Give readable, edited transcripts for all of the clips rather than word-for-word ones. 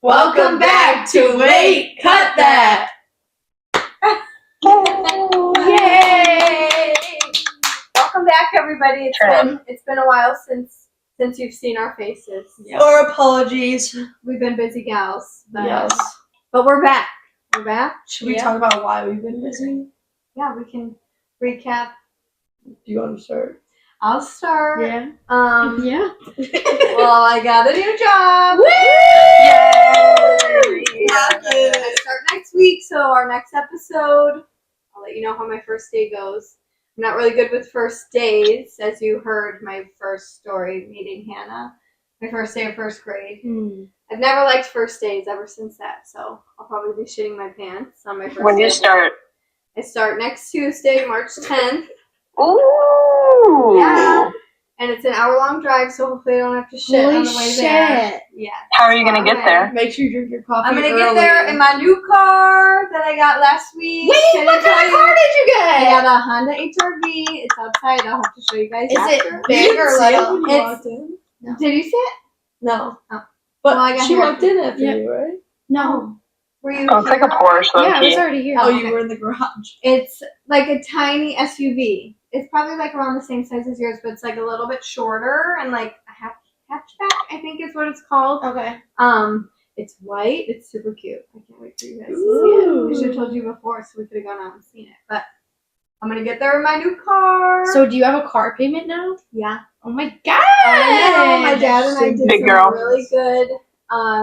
Welcome back to Wait, Cut That! Yay! Welcome back, everybody. It's been a while since you've seen our faces. Yep. Or apologies. We've been busy gals. Yes. But we're back. We're back. Should we talk about why we've been busy? Yeah, we can recap. Do you want to start? I'll start. Yeah. Yeah. Well, I got a new job. Woo! Yay! I start next week, so our next episode, I'll let you know how my first day goes. I'm not really good with first days, as you heard my first story meeting Hannah. My first day of first grade. I've never liked first days ever since that, so I'll probably be shitting my pants on my first day. When do you start? I start next Tuesday, March 10th. Ooh! Yeah. And it's an hour-long drive, so hopefully I don't have to shit on the way there. Yeah. How are you going to get there? Make sure you drink your coffee I'm going to early. get there in my new car that I got last week. Wait, what kind of car did you I get? got a Honda HR-V. It's outside. I'll have to show you guys Is after. it big or little? No. Did you see it? No. Oh. But Well, I got she here. walked in after you, right? No. Were you Oh, it's like a here? Porsche, low Yeah, I key. was already here. Oh, Oh, okay. you were in the garage. It's like a tiny SUV. It's probably like around the same size as yours, but it's like a little bit shorter and like a hatchback, I think is what it's called. Okay. It's white. It's super cute. I can't wait for you guys to see Ooh. it. I should have told you before, so we could have gone out and seen it. But I'm gonna get there in my new car. So do you have a car payment now? yeah, Oh my god! I know. My dad and I did Big some girl. really good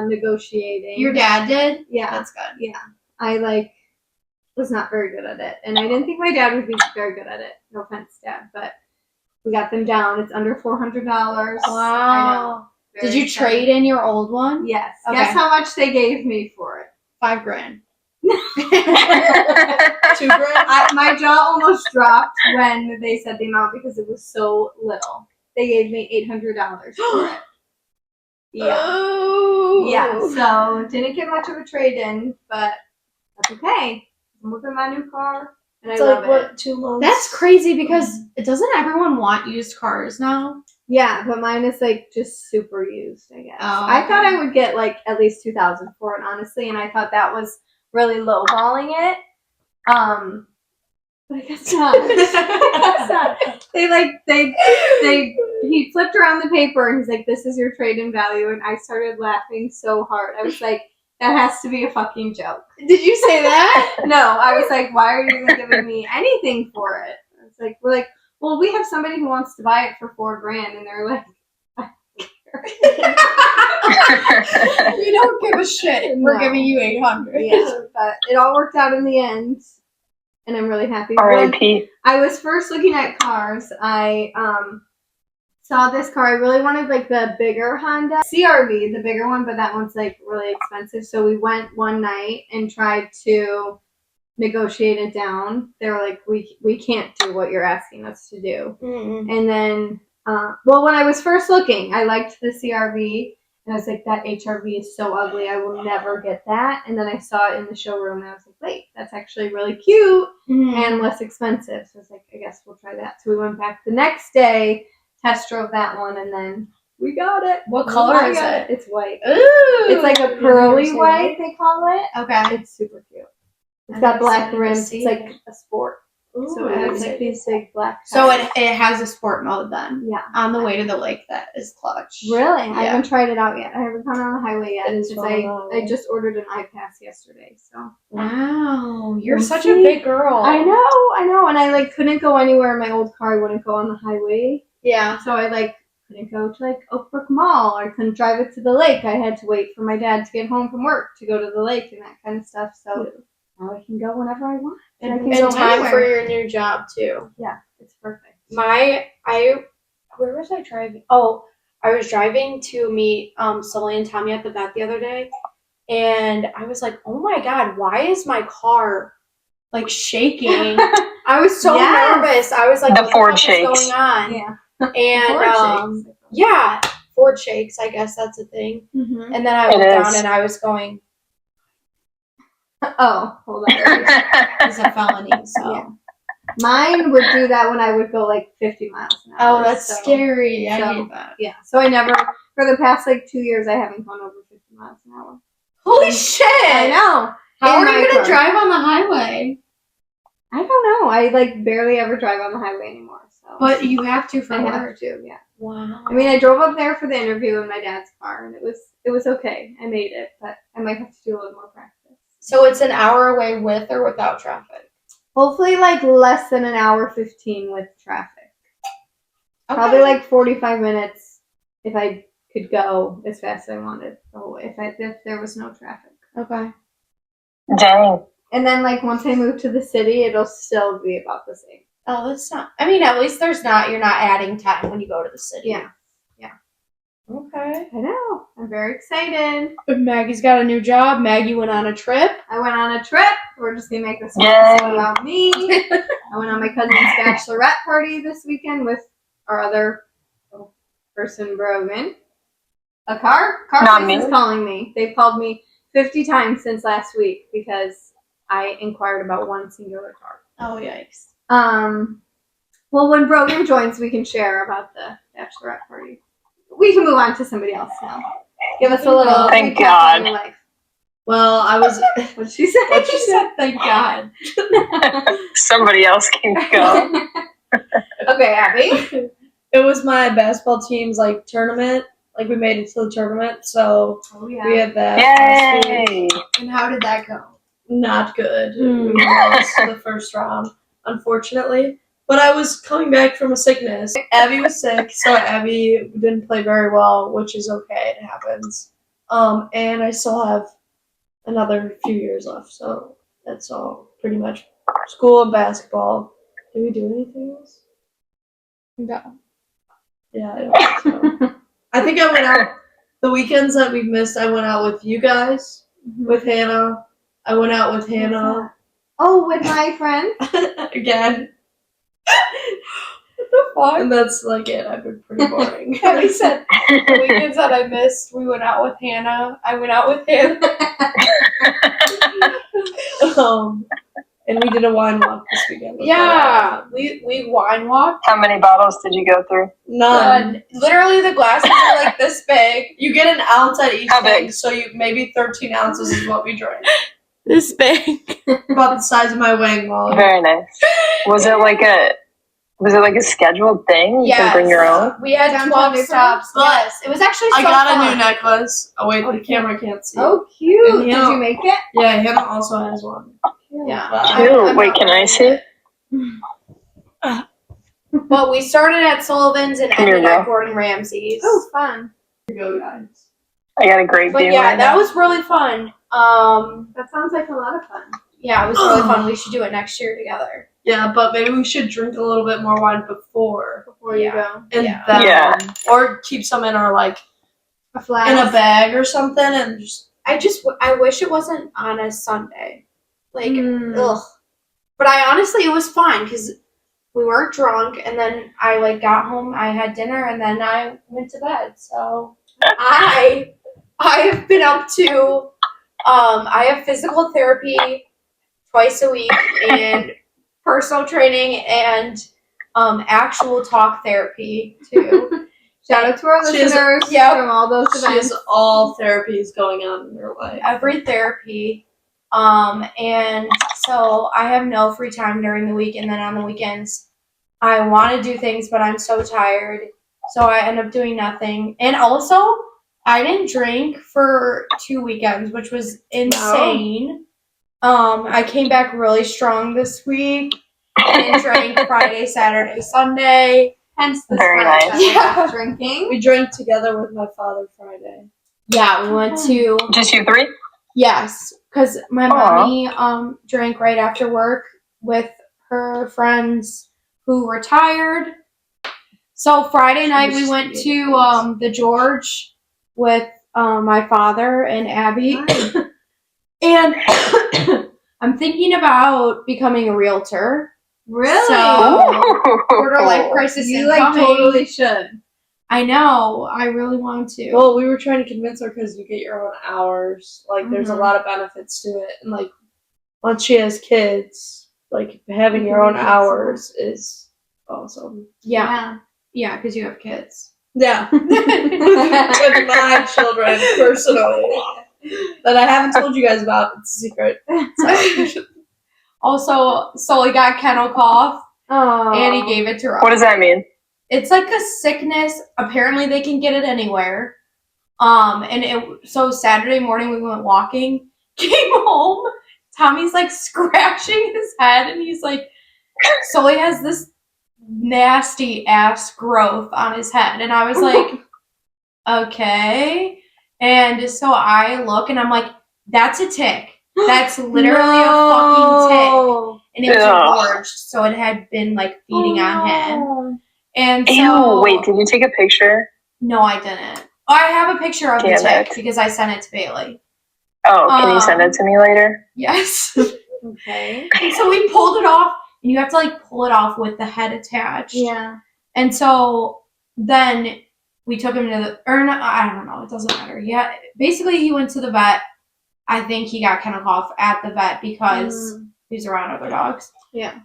negotiating. Your dad did? Yeah, That's good. yeah. I was not very good at it, and I didn't think my dad would be very good at it. No offense, Dad, but we got them down. It's under $400. I know. Did you trade in your old one? Yes. Okay. Guess how much they gave me for it? $5,000. $2,000? My jaw almost dropped when they said the amount because it was so little. They gave me $800 for it. Yeah. Oh. Yeah. So didn't get much of a trade in, but that's okay. I'm working my new car, and It's I love like, what, it. 2 months? That's crazy because doesn't everyone want used cars now? Yeah, but mine is like just super used, I guess. Oh, I thought okay. I would get like at least $2,000 for it, honestly, and I thought that was really lowballing it. But I guess not. I guess not. He flipped around the paper and he's like, "This is your trade-in value," and I started laughing so hard. I was like, "That has to be a fucking joke." Did you say that? No, I was like, "Why are you even giving me anything for it?" I was like, "We're like, well, we have somebody who wants to buy it for $4,000," and they're like, We don't give a shit. We're No. giving you $800. "Yeah," but it all worked out in the end, and I'm really happy. When R.I.P. I was first looking at cars, I saw this car. I really wanted like the bigger Honda CR-V, the bigger one, but that one's like really expensive. So we went one night and tried to negotiate it down. They were like, we can't do what you're asking us to do. And then, when I was first looking, I liked the CR-V, and I was like, that HR-V is so ugly. I will never get that. And then I saw it in the showroom, and I was like, wait, that's actually really cute and less expensive. So I was like, I guess we'll try that. So we went back the next day, test drove that one, and then we got it. What color I is got it? It's white. Ooh. It's like a pearly white, they call it. Okay. It's super cute. It's I'm got black excited to rims. see It's like it. a sport. Ooh. So it has like these big black So tires. it has a sport mode then. Yeah. On the way to the lake, that is clutch. Really? I Yeah. haven't tried it out yet. I haven't gone on the highway yet. It is Because fun. I just ordered an iPass yesterday. So Wow, you're We'll such see. a big girl. I know. And I couldn't go anywhere in my old car. I wouldn't go on the highway. Yeah. So I couldn't go to Oakbrook Mall. I couldn't drive it to the lake. I had to wait for my dad to get home from work to go to the lake and that kind of stuff. So now I can go whenever I want. I can In go time anywhere. for your new job too. Yeah, it's perfect. Where was I driving? Oh, I was driving to meet Sully and Tommy at the vet the other day, and I was like, oh my god, why is my car like shaking? I was so Yes. nervous. I was like, The what Ford fuck is shakes. going on? Yeah. And yeah, Ford shakes. I guess that's a thing. Mm-hmm. And then I It looked down is. and I was going, Oh, hold on. It's a felony, so. Yeah. Mine would do that when I would go 50 miles an hour. oh, that's so, scary. I so- hate that. Yeah. So I never, for the past 2 years, I haven't gone over 50 miles an hour. Holy shit! I know. How In are you my gonna car. drive on the highway? I don't know. I like barely ever drive on the highway anymore. So. But you have to for I work. have to, yeah. Wow. I mean, I drove up there for the interview in my dad's car, and it was okay. I made it, but I might have to do a little more practice. So it's an hour away with or without traffic? Hopefully, like less than an hour 15 with traffic. Probably like 45 minutes if I could go as fast as I wanted. So if there was no traffic. Okay. Dang. And then like once I move to the city, it'll still be about the same. Oh, that's not. I mean, at least you're not adding time when you go to the city. Yeah. Okay. I know. I'm very excited. Maggie's got a new job. Maggie went on a trip. I went on a trip. We're just gonna make this Yay. episode about me. I went on my cousin's bachelorette party this weekend with our other person, Brogan. A car Not place is me. calling me. They've called me 50 times since last week because I inquired about one singular car. Oh, yikes. Well, when Brogan joins, we can share about the bachelorette party. We can move on to somebody else now. Give us a little Thank recap God. on your life. Well, I was. What'd she say? What she said? Thank God. Somebody else can go. Okay, Abby. It was my basketball team's like tournament. Like we made it to the tournament, so Oh we yeah. had that last week. Yay. And how did that go? Not good. Hmm. We lost the first round, unfortunately. But I was coming back from a sickness. Abby was sick, so Abby didn't play very well, which is okay. It happens. And I still have another few years left, so that's all pretty much school and basketball. Did we do anything else? No. Yeah, I don't think so. I think I went out the weekends that we've missed. I went out with you guys, with Hannah. I went out with Hannah Oh, with my friend. again, What the fuck? and that's like it. I've been pretty boring. Abby said the weekends that I missed, we went out with Hannah. I went out with him. And we did a wine walk this weekend. Yeah, we wine walked. How many bottles did you go through? None. Literally, the glasses are like this big. You get an ounce at each How thing, big? so you maybe 13 ounces is what we drank. This big. About the size of my wang Molly. Very nice. Was it like a scheduled thing? You can bring your own? We had Downtown 12 Newport? stops. Yes, it was actually so I got fun. a new necklace. Oh wait, the camera can't see. Oh, cute. And Did Hannah- you make it? Yeah, Hannah also has one. Yeah. But Cute. I'm Wait, not can I wearing see? it. But we started at Sullivan's and Come here, ended at girl. Gordon Ramsay's. Oh, fun. here you go, guys. I got a great But deal yeah, right that now. was really fun. That sounds like a lot of fun. Yeah, it was really fun. We should do it next year together. Yeah, but maybe we should drink a little bit more wine before. Before you Yeah. go. And Yeah. then, Yeah. or keep some in our like A flask. in a bag or something, and just I wish it wasn't on a Sunday. Like, Mm. ugh. But it was fine because we weren't drunk, and then I like got home, I had dinner, and then I went to bed. So I have been up to I have physical therapy twice a week and personal training and actual talk therapy too. Shout out to our She is- listeners Yep. from all those she events. has all therapies going on in her life. Every therapy. And so I have no free time during the week, and then on the weekends I want to do things, but I'm so tired, so I end up doing nothing. And also, I didn't drink for 2 weekends, which was insane. I came back really strong this week and drank Friday, Saturday, Sunday. Hence the Very spread nice. that we're drinking. We drank together with my father Friday. Yeah, we went to Just you three? yes, because my Aw. mommy drank right after work with her friends who retired. So Friday night we went to the George with my father and Abby, and I'm thinking about becoming a realtor. Really? So quarter life crisis you like incoming. totally should. I know. I really want to. Well, we were trying to convince her because you get your own hours. Like, there's a Mhm. lot of benefits to it, and like, once she has kids, like having your own hours is awesome. yeah, because you have kids. Yeah, with my children personally. that I haven't told you guys about. It's a secret. So. Also, Sully got kennel cough, Oh. and he gave it to Rocky. What does that mean? It's like a sickness. Apparently, they can get it anywhere. So Saturday morning we went walking. Came home. Tommy's like scratching his head, and he's like, Sully has this nasty ass growth on his head, and I was like, okay. And so I look, and I'm like, that's a tick. That's literally a fucking tick. And it was engorged, so it had been like feeding on him. And so, Ew, wait, did you take a picture? No, I didn't. I have a picture of the tick because I sent it to Bailey. Oh, can you send it to me later? Yes. Okay. And so we pulled it off, and you have to like pull it off with the head attached. Yeah. And so then we took him to I don't know, it doesn't matter. Yeah, basically he went to the vet. I think he got kennel cough at the vet because he's around other dogs. Yeah.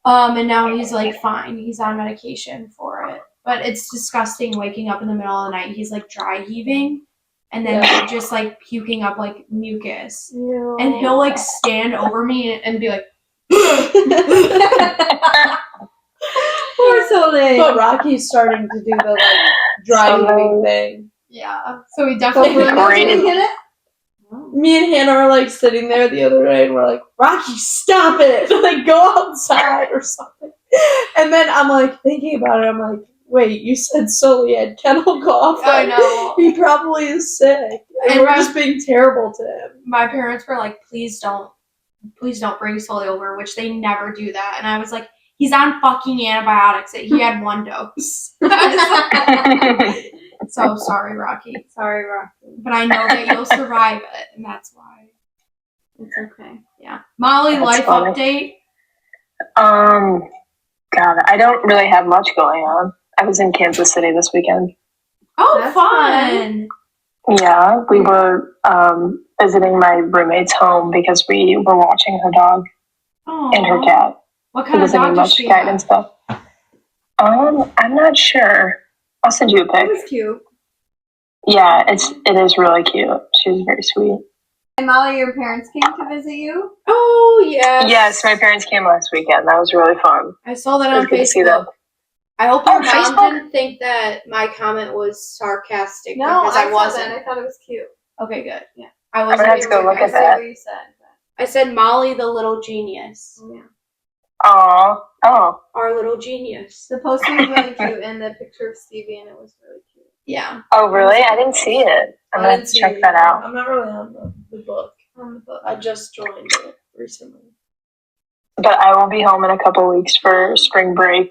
And now he's like fine. He's on medication for it. But it's disgusting waking up in the middle of the night. He's like dry heaving and then just like puking up like mucus. Ew. And he'll like stand over me and be like, Poor Sully. But Rocky's starting to do the like dry heaving thing. yeah. So we definitely Great. Hit it? Me and Hannah are like sitting there the other day, and we're like, Rocky, stop it! Like, go outside or something. And then I'm like thinking about it. I'm like, wait, you said Sully had kennel cough. I know. He probably is sick. And we're just being terrible to him. My parents were like, please don't bring Sully over, which they never do that. And I was like, he's on fucking antibiotics. He had 1 dose. So sorry, Rocky. Sorry, Rocky. But I know that you'll survive it, and that's why. It's okay. Yeah. Molly, That's life funny. update. God, I don't really have much going on. I was in Kansas City this weekend. Oh, That's fun. Yeah, we were visiting my roommate's home because we were watching her dog Oh. and her cat. What He kind of was eating dog does much she cat and have? stuff. I'm not sure. I'll send you a That pic. was cute. Yeah, it is really cute. She's very sweet. And Molly, your parents came to visit you? Oh, yes. Yes, my parents came last weekend. That was really fun. I saw that It was on good to see them. Facebook. I hope your Oh, mom Facebook? didn't think that my comment was sarcastic No, because I I saw wasn't. that. I thought it was cute. Okay, good. Yeah. I I'm wasn't. gonna have to go look I at see that. what you said. I said Molly, the little genius. Yeah. Aw. Oh. Our little genius. The poster was really cute, and the picture of Stevie, and it was really cute. Yeah. Oh, really? I didn't see it. I'm gonna have to check that out. I'm not really on the book. On the book. I just joined it recently. But I will be home in a couple weeks for spring break.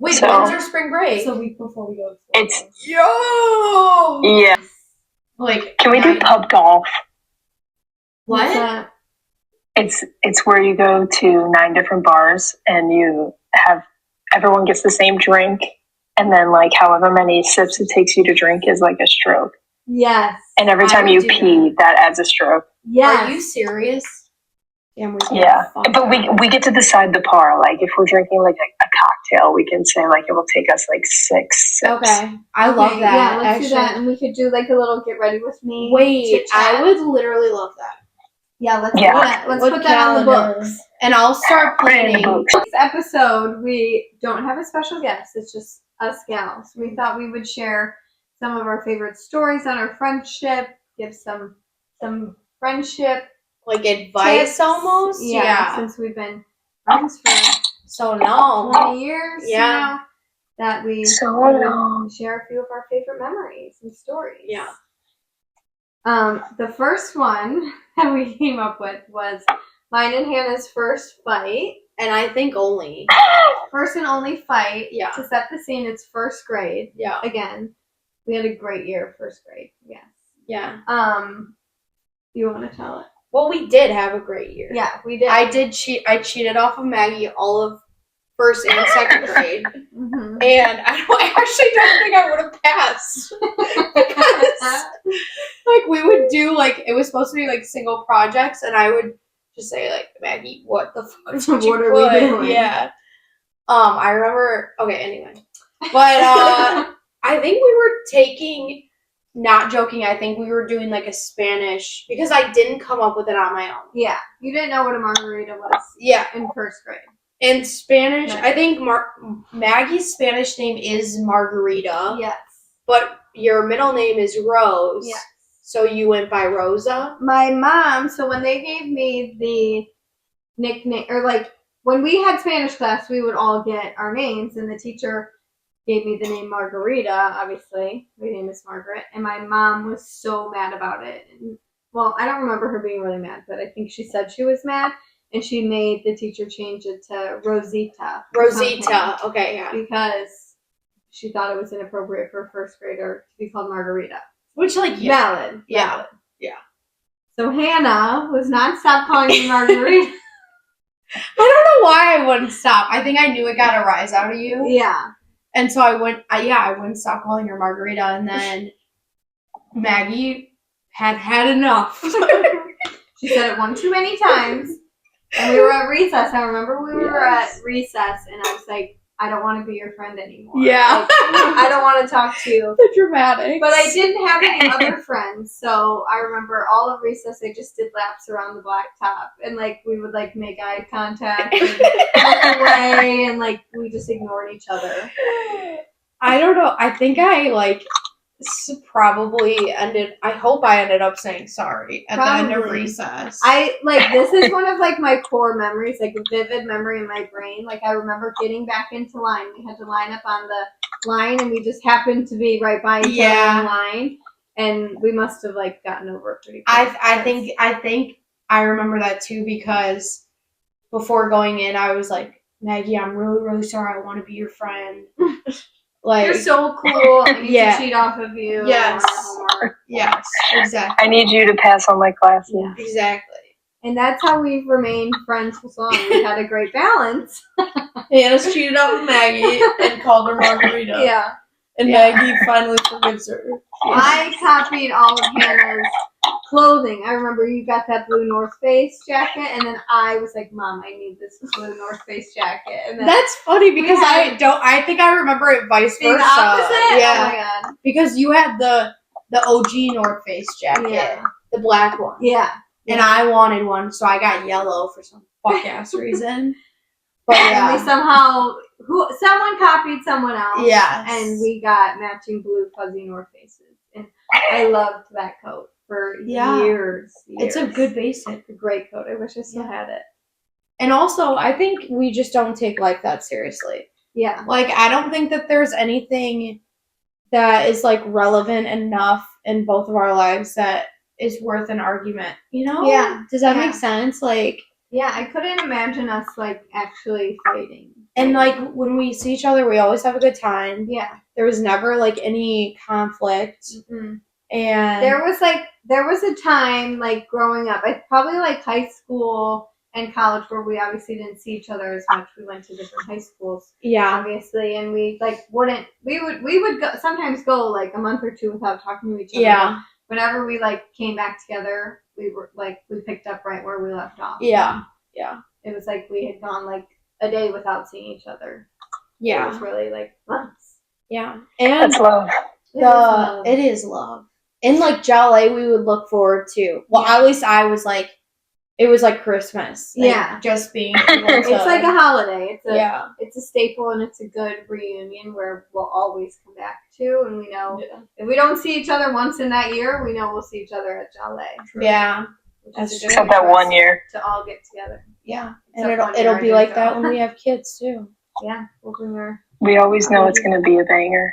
Wait, So- when's our spring break? It's a week before we go to It's- Yo! Yeah. Like, Can we do nine- pub golf? What? What's that? It's where you go to 9 different bars and you have everyone gets the same drink, and then like however many sips it takes you to drink is like a stroke. Yes. And every I time would you do pee, that adds a stroke. Yes. Are you serious? Damn, we Yeah, but we get to decide the par. Like if we're drinking like a cocktail, we can say like it will take us like 6 sips. Okay. I love Okay, that. Yeah, let's actually. do that, and we could do like a little get ready with me. Wait, chit-chat. I would literally love that. Yeah, let's Yeah. do that. Let's What put that on the calendar? books. And I'll start Put it in the planning. books. This episode, we don't have a special guest. It's just us gals. We thought we would share some of our favorite stories on our friendship, give some friendship Like advice tips. almost? Yeah, since we've been friends for So no. 20 years Yeah. now, that we So would long. share a few of our favorite memories and stories. Yeah. The first one that we came up with was mine and Hannah's first fight. And I think only. First and only fight. Yeah. To set the scene, it's first grade. Yeah. Again, we had a great year of first grade. Yes. Yeah. You want to tell it? Well, we did have a great year. Yeah, we did. I did cheat. I cheated off of Maggie all of first and second grade. Mhm. And I actually don't think I would have passed. Because, like, we would do, like, it was supposed to be, like, single projects, and I would just say, like, Maggie, what the fuck did you What are we put? doing? Yeah. I remember, okay, anyway. But, I think we were taking not joking, I think we were doing like a Spanish because I didn't come up with it on my own. Yeah, you didn't know what a margarita was Yeah. in first grade. In Spanish, Nice. I think Maggie's Spanish name is Margarita, Yes. but your middle name is Rose. Yes. So you went by Rosa? My mom, so when they gave me the nickname, or like when we had Spanish class, we would all get our names, and the teacher gave me the name Margarita, obviously. My name is Margaret, and my mom was so mad about it. And, well, I don't remember her being really mad, but I think she said she was mad, and she made the teacher change it to Rosita. or something, Rosita. Okay, yeah. because she thought it was inappropriate for a first grader to be called Margarita. Which, like, yeah. Valid. Yeah. Valid. Yeah. So Hannah was nonstop calling me Margarita. I don't know why I wouldn't stop. I think I knew it got a rise out of you. Yeah. And so I wouldn't stop calling her Margarita. And then Maggie had enough. She said it one too many times. And we were at recess. I remember we were at recess, and I was like, I don't want to be your friend anymore. Yeah. Like, I don't want to talk to you. The dramatics. But I didn't have any other friends, so I remember all of recess I just did laps around the blacktop, and like we would like make eye contact and look away, and like we just ignored each other. I don't know. I think I probably I hope I ended up saying sorry at the end of Probably. recess. I like this is one of like my core memories, like a vivid memory in my brain. Like I remember getting back into line. We had to line up on the line, and we just happened to be right by each other in line, and we must have like gotten over it pretty quick. I think I remember that too because before going in I was like, Maggie, I'm really, really sorry. I want to be your friend. Like, You're so cool. I need Yeah. to cheat off of you. Yes. on your homework. yes, exactly. I need you to pass all my classes. Yeah. Exactly. And that's how we've remained friends for so long. We had a great balance. Hannah's cheated on Maggie and called her Margarita. Yeah. And Yeah. Maggie finally forgives her. I copied all of Hannah's clothing. I remember you got that blue North Face jacket, and then I was like, Mom, I need this blue North Face jacket. And then That's funny because had- I think I remember it vice being versa. the opposite? Yeah. Oh my god. Because you had the OG North Face jacket, Yeah. the black one. Yeah. And I wanted one, so I got yellow for some fuck ass reason. But And we yeah. somehow someone copied someone else. Yes. And we got matching blue fuzzy North Faces. And I loved that coat for Yeah. years. It's a good basic. a great coat. I wish I still Yeah. had it. And also, I think we just don't take life that seriously. Yeah. Like, I don't think that there's anything that is, like, relevant enough in both of our lives that is worth an argument, you know? Yeah. Does that Yeah. make sense? Like, Yeah, I couldn't imagine us like actually fighting. and, like, when we see each other, we always have a good time. Yeah. There was never, like, any conflict. Mm-mm. And There was a time like growing up, I probably like high school and college where we obviously didn't see each other as much. We went to different high schools, yeah. obviously, and we would go sometimes go like a month or two without talking to each other. Yeah. Whenever we like came back together, we picked up right where we left off. Yeah. Yeah. It was like we had gone like a day without seeing each other. It Yeah. was really like months. Yeah. And That's love. it is love. In like Jolly, we would look forward to. Well, Yeah. at least I was like, it was like Christmas. Like, Yeah. just being able to. It's like a holiday. yeah. It's a staple, and it's a good reunion where we'll always come back to, and we know Yeah. if we don't see each other once in that year, we know we'll see each other at Jolly. Yeah. Which That's is a true. good Except that way for one us year. to all get together. Yeah. Except And one year it'll I be didn't like go. that when we have kids too. Yeah, we'll bring our We always know it's going to be a banger.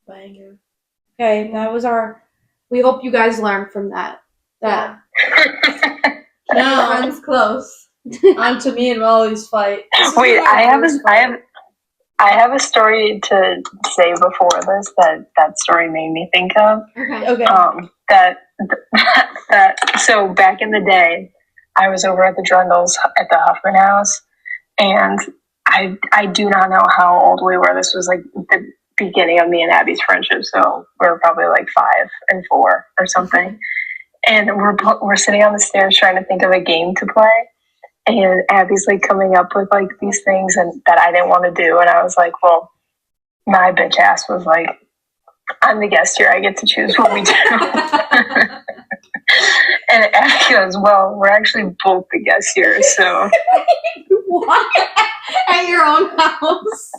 Banger. Okay, that was we hope you guys learned from that. That Now, friends close. on to me and Molly's fight. This is Wait, our I first fight. have a story to say before this that story made me think of. Okay. okay. So back in the day, I was over at the Drundles at the Huffman House, and I do not know how old we were. This was like the beginning of me and Abby's friendship, so we were probably like 5 and 4 or something. And we're sitting on the stairs trying to think of a game to play, and Abby's like coming up with like these things and that I didn't want to do, and I was like, well, my bitch ass was like, I'm the guest here. I get to choose what we do. And Abby goes, well, we're actually both the guests here, so. What? At your own house.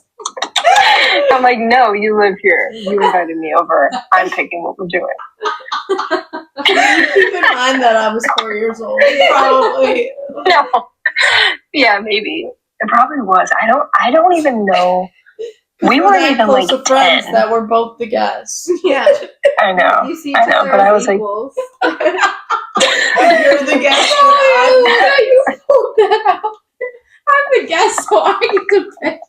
I'm like, no, you live here. You invited me over. I'm picking what we're doing. Keep in mind that I was 4 years old. Probably. No. Yeah, maybe. It probably was. I don't even know. We weren't that even close like of friends 10. that were both the guests. Yeah. I know. You see each I know, other but I as was like, equals. You're the guest. And Oh, you pulled that out. I'm the guest, so I get to pick.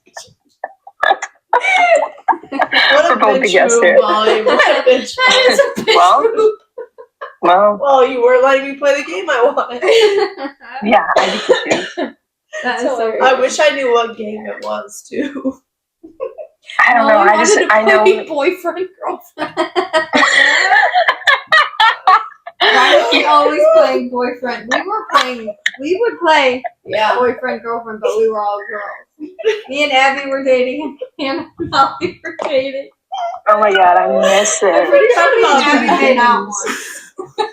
what We're a both the bitch guests move, here. Molly. What a bitch move. That is a bitch Well, move. well, Well, you were letting me play the game I wanted. yeah, I get to choose. That is so hilarious. I wish I knew what game it was, too. I don't know. Molly I wanted to I know. play boyfriend, girlfriend. Why were we always playing boyfriend? We would play boyfriend, girlfriend, but we were all girls. Me and Abby were dating, and Molly were dating. Oh my god, I miss I'm it. pretty sure me and Talk about Abby made out games. once.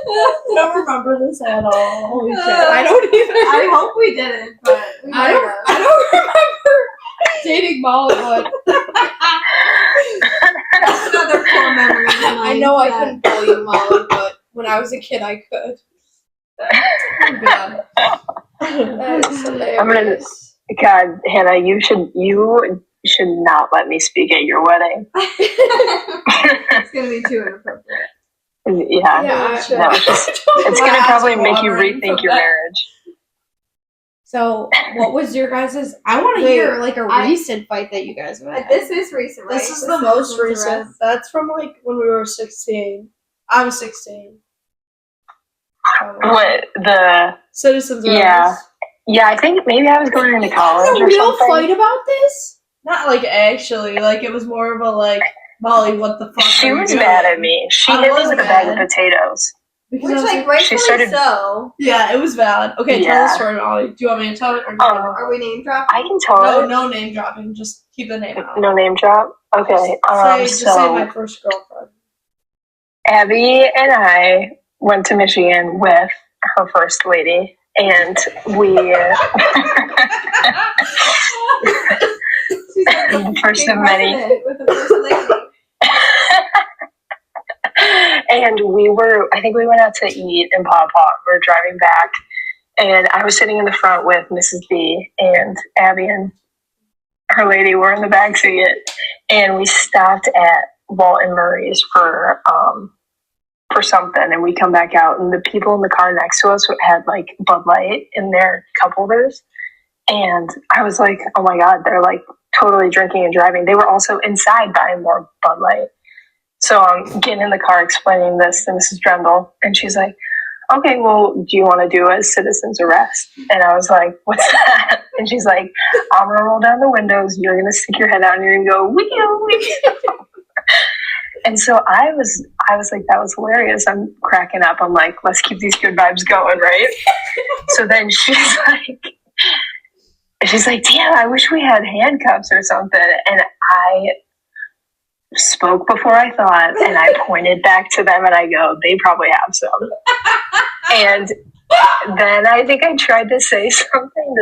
I don't remember this at all. Holy shit. I don't either. I hope we didn't, but we might have. I don't remember dating Molly, but That's another core memory of mine. I know I that- couldn't tell you Molly, but when I was a kid, I could. Oh, God. That is hilarious. I'm gonna. God, Hannah, you should not let me speak at your wedding. It's gonna be too inappropriate. Yeah. Yeah, No, it's My gonna eyes probably are make you watering rethink from your that. marriage. So, what was your guys'? I want to Wait, hear like a I- recent fight that you guys have had. This is recent, right? This is the most Citizen's recent. arrest. That's from like when we were 16. I was 16. What the? Citizens Yeah. arrest. Yeah, I think maybe I was going into college a or real something. fight about this? Not like actually, like it was more of a like, Molly, what the fuck? She are you was doing? mad at me. She I hit me was with a bag of mad. potatoes. Because Which, I was like, like, rightfully started- so. yeah, it was valid. Okay, tell Yeah. the story, Molly. Do you want me to tell it or do you want Are we name dropping? I can tell No, it. no name dropping. Just keep the name out. No name drop. Okay. Just say my first girlfriend. Abby and I went to Michigan with her first lady, and we She's like the first fucking of many. president with the first lady. And I think we went out to eat in Paw Paw. We were driving back, and I was sitting in the front with Mrs. B, and Abby and her lady were in the back seat, and we stopped at Walton Murray's for something, and we come back out, and the people in the car next to us had like Bud Light in their cup holders, and I was like, oh my god, they're like totally drinking and driving. They were also inside buying more Bud Light. So I'm getting in the car explaining this to Mrs. Drendel, and she's like, okay, well, do you want to do a citizen's arrest? And I was like, what's that? And she's like, I'm going to roll down the windows, you're going to stick your head out, and you're going to go, wee-oo. And so I was like, that was hilarious. I'm cracking up. I'm like, let's keep these good vibes going, right? So then she's like, damn, I wish we had handcuffs or something. And I spoke before I thought, and I pointed back to them, and I go, they probably have some. And then I think I tried to say something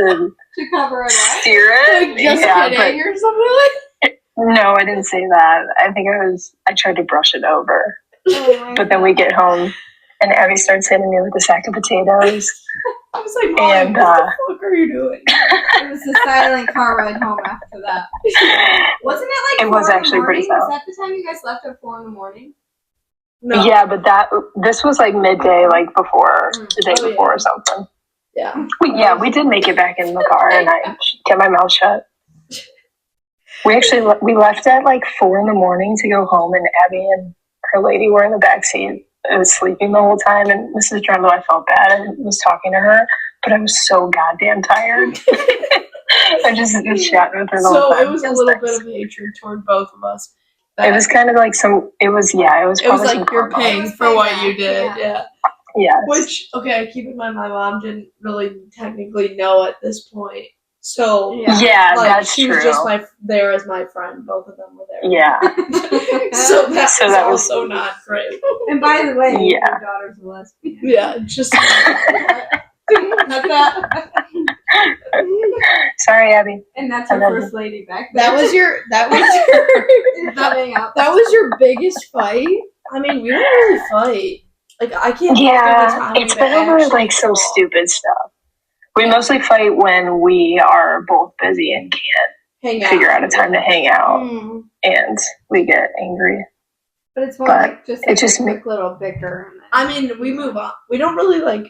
to cover it up. steer it. Like just kidding or something like No, I didn't say that. I tried to brush it over. But then we get home, and Abby starts hitting me with a sack of potatoes. I was like, Molly, And, what the fuck are you doing? It was a silent car ride home after that. Wasn't it like It was 4 in the actually pretty morning? Was silent. that the time you guys left at 4 in the morning? No. Yeah, but this was like midday, like before, the day Oh, before yeah. or something. Yeah. We did make it back in the car, and I kept my mouth shut. We left at like 4 in the morning to go home, and Abby and her lady were in the back seat. I was sleeping the whole time, and Mrs. Drendel, I felt bad and was talking to her, but I was so goddamn tired. I just was chatting with her the whole So time. it was a It little nice. bit of hatred toward both of us. It was kind of like it was It was probably some like you're karma. paying It was for what payback, you did. yeah. Yeah. Yes. Which, okay, keep in mind, my mom didn't really technically know at this point. So Yeah, like, that's she true. was just there as my friend. Both of them were there. Yeah. So that So was that was- also not great. And by the way, Yeah. your daughter's a lesbian. Yeah, just That's that. Sorry, Abby. And that's I her love first lady back That there. was your coming up. that was your biggest fight. I mean, we don't really fight. Like I can't think of a Yeah, time it's we've been over actually like some fought. stupid stuff. We mostly fight when we are both busy and can't Hang out. figure out a time to hang out, Mm. and we get angry. But it's more But like just it like just a quick little bicker. and then- I mean, we move on. We don't really like.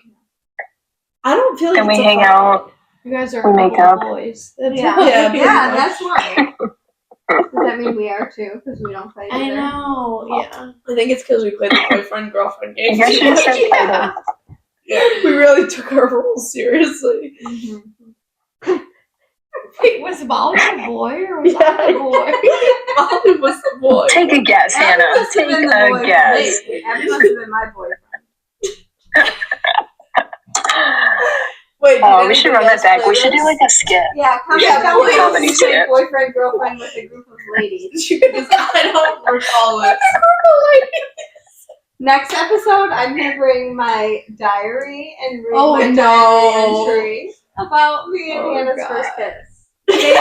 I don't feel like And it's we a hang fight. out. You guys are We a make couple up. of boys. That's Yeah, why. Yeah, yeah, pretty that's why. Does that mean we are too? Because we don't fight I either. know. Yeah. I think it's because we played the boyfriend girlfriend game. You guys should start Yeah. fighting. We really took our roles seriously. Mm-hmm. Wait, was Molly a boy or was I Yeah. a boy? Molly was the boy. Take a guess, Abby Hannah. must have Take been the a boyfriend. guess. Abby must have been my boyfriend. Wait, Oh, did we should anybody run else that back. play We should do this? like a skit. Yeah, come Yeah, down please. with Comedy us skit. boyfriend girlfriend with a group of ladies. Because I don't recall it. Next episode, I'm gonna bring my diary and read Oh, my no. diary entry about me and Oh, Hannah's God. first kiss. Stay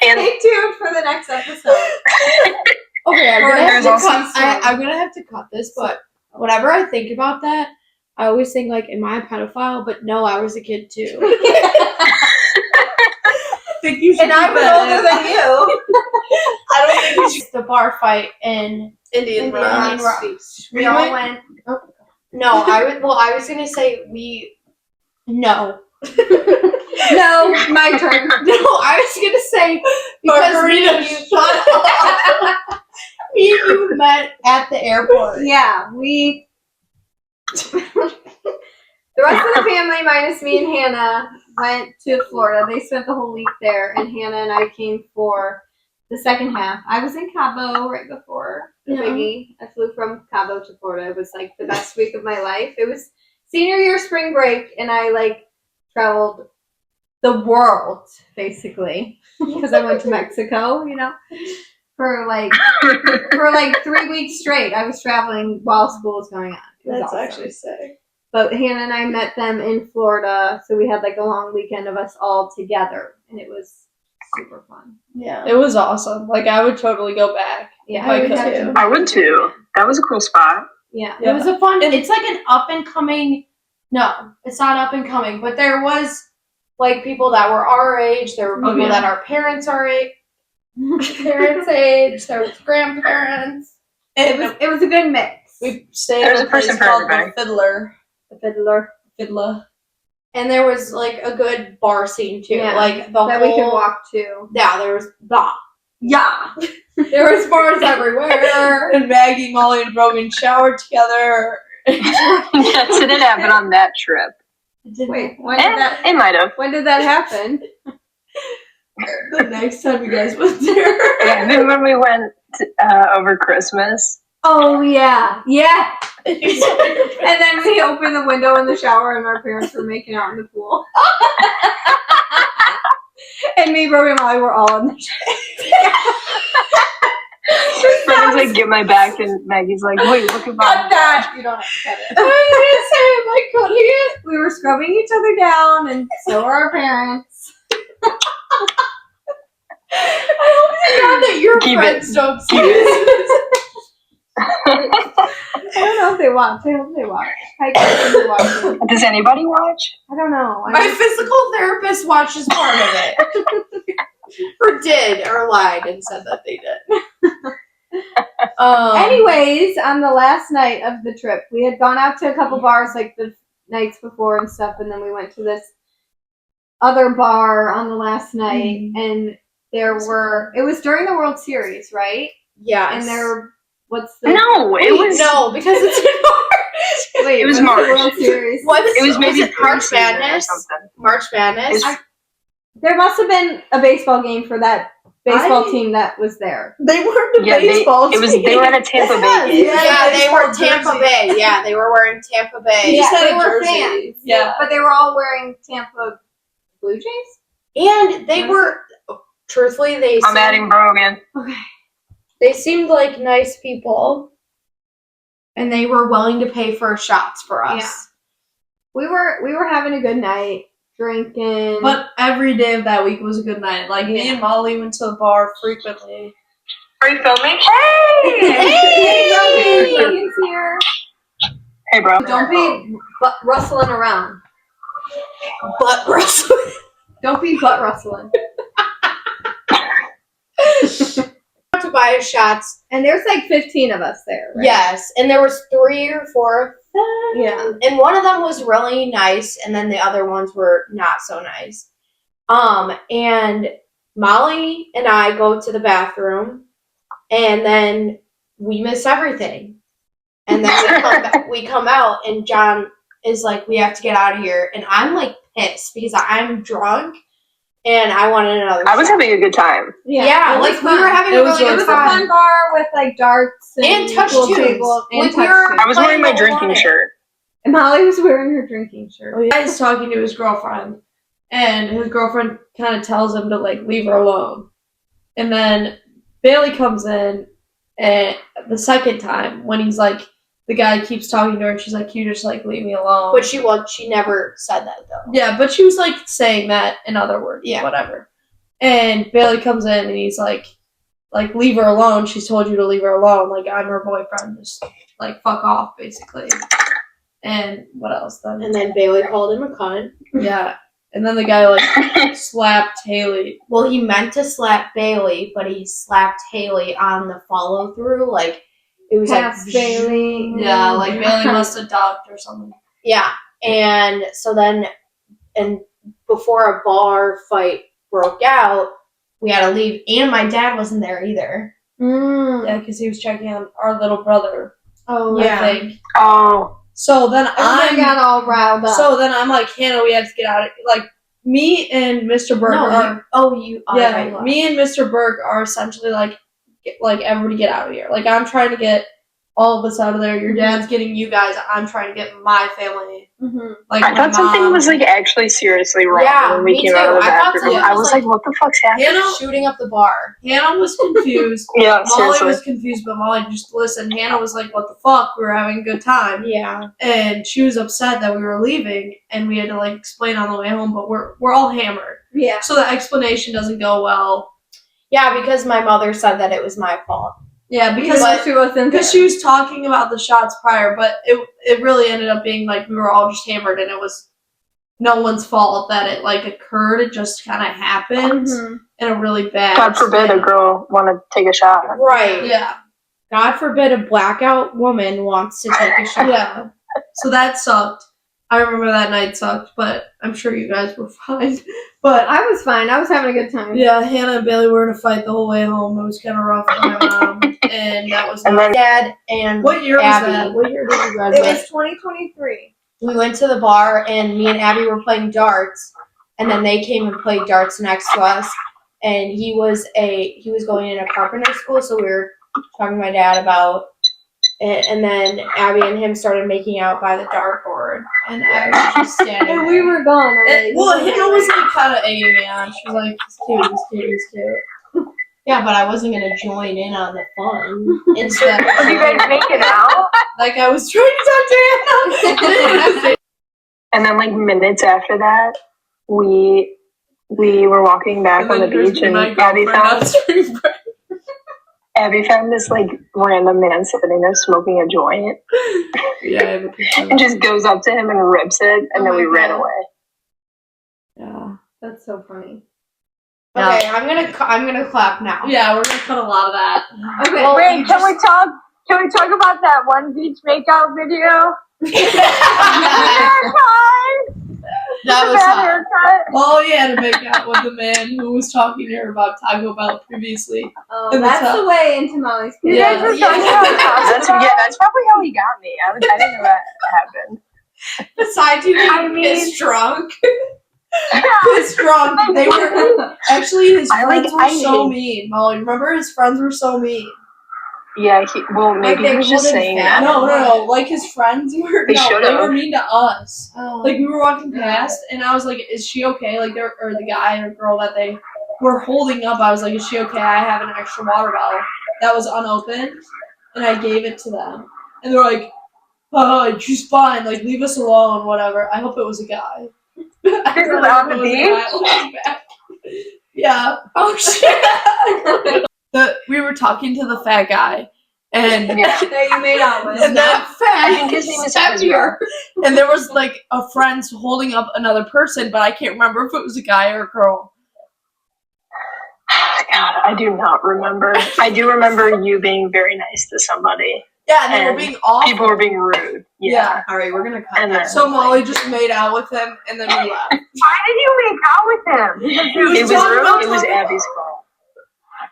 And tuned for the next episode. Okay, I'm Or gonna, have there's to also cut, some- I'm gonna have to cut this, but whenever I think about that, I always think like, am I a pedophile? But no, I was a kid too. I think you should And I'm keep that older than you. I don't think you should. It's the bar fight in Indian Indian Rock. Rock. We all went. No, I was gonna say no. No, my turn. No, I was gonna say because Margarita, me and you met at the airport. Yeah, we. The rest of the family, minus me and Hannah, went to Florida. They spent the whole week there, and Hannah and I came for the second half. I was in Cabo right before the Yeah. biggie. I flew from Cabo to Florida. It was like the best week of my life. It was senior year spring break, and I like traveled the world basically because I went to Mexico. For like 3 weeks straight. I was traveling while school was going on. It was That's awesome. actually sick. But Hannah and I met them in Florida, so we had like a long weekend of us all together, and it was super fun. Yeah. It was awesome. Like I would totally go back. Yeah, I we could had too. to- I would too. That was a cool spot. Yeah. It was a fun. And- It's like an up and coming. No, it's not up and coming. But there was like people that were our age. There were Oh, people yeah. that our parents are parents' age. There was grandparents. It was a good mix. We stayed There's at a a place person for called the everybody. Fiddler. The fiddler Fiddler. And there was like a good bar scene too. Yeah, Like the that whole. we could walk to. Yeah, there was blah. Yeah. There was bars everywhere. And Maggie, Molly, and Brogan showered together. That didn't happen on that trip. Wait, when did It might have. that happen? The next time you guys went there. Yeah, remember when we went over Christmas? Oh yeah, yeah. And you saw your And then we opened the window in the shower, and our parents were making out in the pool. And me, Brody, and Molly were all in the shower. Brennan's like, get my back, and Maggie's like, wait, look at Cut mine. that. You don't have to cut it. I was gonna say, am I cutting it? We were scrubbing each other down, and so were our parents. I hope to God that your Keep friends don't see Keep this. I don't know if they watch. I hope they watch. I guess they watch it. Does anybody watch? I don't know. My physical therapist watches part of it. Or did, or lied and said that they did. Anyways, on the last night of the trip, we had gone out to a couple bars like the nights before and stuff, and then we went to this other bar on the last night, and it was during the World Series, right? Yes. And what's the No, it was. No, because it's in March. wait, it was what's March. the World Series? What It was maybe March preseason or Madness? something. March Madness? It's- There must have been a baseball game for that baseball team that was there. They weren't a Yeah, baseball they team. were at a Tampa Bay game. yeah, they were baseball Tampa jersey. Bay. Yeah, they were wearing Tampa Bay. They just Yeah, had they a were jersey. fans. Yeah. But they were all wearing Tampa Blue Jays? And they were, truthfully, I'm adding Brogan. they seemed like nice people. And they were willing to pay for shots for us. Yeah. We were having a good night, drinking. But every day of that week was a good night. Like, me and Molly went to the bar frequently. Are you filming? hey, Brogan's here. Hey, bro. Don't be rustling around. Butt wrestling. Don't be butt rustling. To buy us shots. And there's like 15 of us there, right? Yes, and there was 3 or 4 of them. Yeah. And one of them was really nice, and then the other ones were not so nice. And Molly and I go to the bathroom, and then we miss everything. And then we come out, and John is like, we have to get out of here. And I'm like pissed because I'm drunk, and I wanted another I was shot. having a good time. Yeah, it was like we fun. were having It a was really It good was a time. fun bar with like darts And touch pool tubes. table and Like, we touch were- tubes. I was wearing my Playing drinking Moana. shirt. And Molly was wearing her drinking shirt. Oh, yeah. He's talking to his girlfriend, and his girlfriend kind of tells him to like leave her alone. And then Bailey comes in, and the second time when he's like, the guy keeps talking to her, and she's like, "You just like leave me alone." But she never said that though. yeah, but she was like saying that in other words, Yeah. whatever. And Bailey comes in, and he's like, leave her alone. She's told you to leave her alone. Like, I'm her boyfriend. Just like fuck off, basically. And what else then? And then Bailey called him a cunt. Yeah. And then the guy like slapped Haley. Well, he meant to slap Bailey, but he slapped Haley on the follow through. Like it was Past like Bailey. Yeah, like Bailey must have ducked or something. Yeah, and so then, and before a bar fight broke out, we had to leave, and my dad wasn't there either. Yeah, because he was checking on our little brother. Oh I think. Oh. So then I got all riled up. So then I'm like, Hannah, we have to get out of like me and Mr. Burke are right. me and Mr. Burke are essentially like everybody get out of here. Like I'm trying to get all of us out of there. Your dad's getting you guys. I'm trying to get my family. Mhm. Like I my thought something mom. was like actually seriously wrong Yeah, when we me came too. out of the I thought bathroom. something I was was like, what the fuck's happening? Hannah. Shooting up the bar. Hannah was confused. Yeah, Molly seriously. was confused, but Molly just listened. Hannah was like, what the fuck? We were having a good time. Yeah. And she was upset that we were leaving, and we had to like explain on the way home. But we're all hammered, Yeah. so the explanation doesn't go well. Yeah, because my mother said that it was my fault. Yeah, because She wasn't because she was talking about the shots prior, but it really ended up being like we were all just hammered, and it was no one's fault that it like occurred. It just kind of happened Mhm. in a really bad. God forbid a way. girl want to take a shot. Right. Yeah, God forbid a blackout woman wants to take a shot. yeah. So that sucked. I remember that night sucked, but I'm sure you guys were fine. But I was fine. I was having a good time. yeah, Hannah and Bailey were in a fight the whole way home. It was kind of rough for my mom, and that was. And then Dad and What year was Abby. that? What year did you It graduate? was 2023. We went to the bar, and me and Abby were playing darts, and then they came and played darts next to us. And he was going in a carpenter school, so we were talking to my dad about it. And then Abby and him started making out by the dartboard, and I was just standing. And there. we were gone already. Well, Hannah was like kind of egging me on. She was like, he's cute. Yeah, but I wasn't gonna join in on the fun. Instead, Are you guys making out? Like I was trying to talk to Hannah. And then like minutes after that, we were walking back And on the then here's beach, and my Abby girlfriend on found spring break. this like random man sitting there smoking a joint, Yeah, I have a picture. and just goes up to him and rips it, and Oh then we my ran God. away. Yeah. That's so funny. okay, I'm gonna clap now. Yeah, we're gonna cut a lot of that. Okay. Well, Wait, can we talk about that one beach makeout video? That was Bad hot. haircut. Oh yeah, to make out with the man who was talking to her about Taco Bell previously. In the That's top. the way into Molly's You kid. guys were talking about That's probably how he got me. I didn't know that happened. Besides you I being mean- pissed drunk. Pissed drunk. They were actually his I friends like- were I so hate- mean. Molly, remember his friends were so mean. Yeah, maybe they he was just called him saying fat? that. No. Like his friends were They they should've. were mean to us. Oh. Like we were walking past, and I was like, "Is she okay?" Like or the guy or girl that they were holding up, I was like, "Is she okay?" I have an extra water bottle that was unopened, and I gave it to them, and they're like, "Oh, she's fine. Like leave us alone, whatever." I hope it was a guy. This is on the beach? Yeah. Oh shit! We were talking to the fat guy, and Yeah. That you made out with. and then I think his name is Ezra. and there was like a friend holding up another person, but I can't remember if it was a guy or a girl. God, I do not remember. I do remember you being very nice to somebody. Yeah, and they were And being awful. People were being rude. Yeah. All right, we're gonna cut And that. then- So Molly just made out with him, and then we left. Why did you make out with him? He was talking about It was Taco Bell. Abby's fault.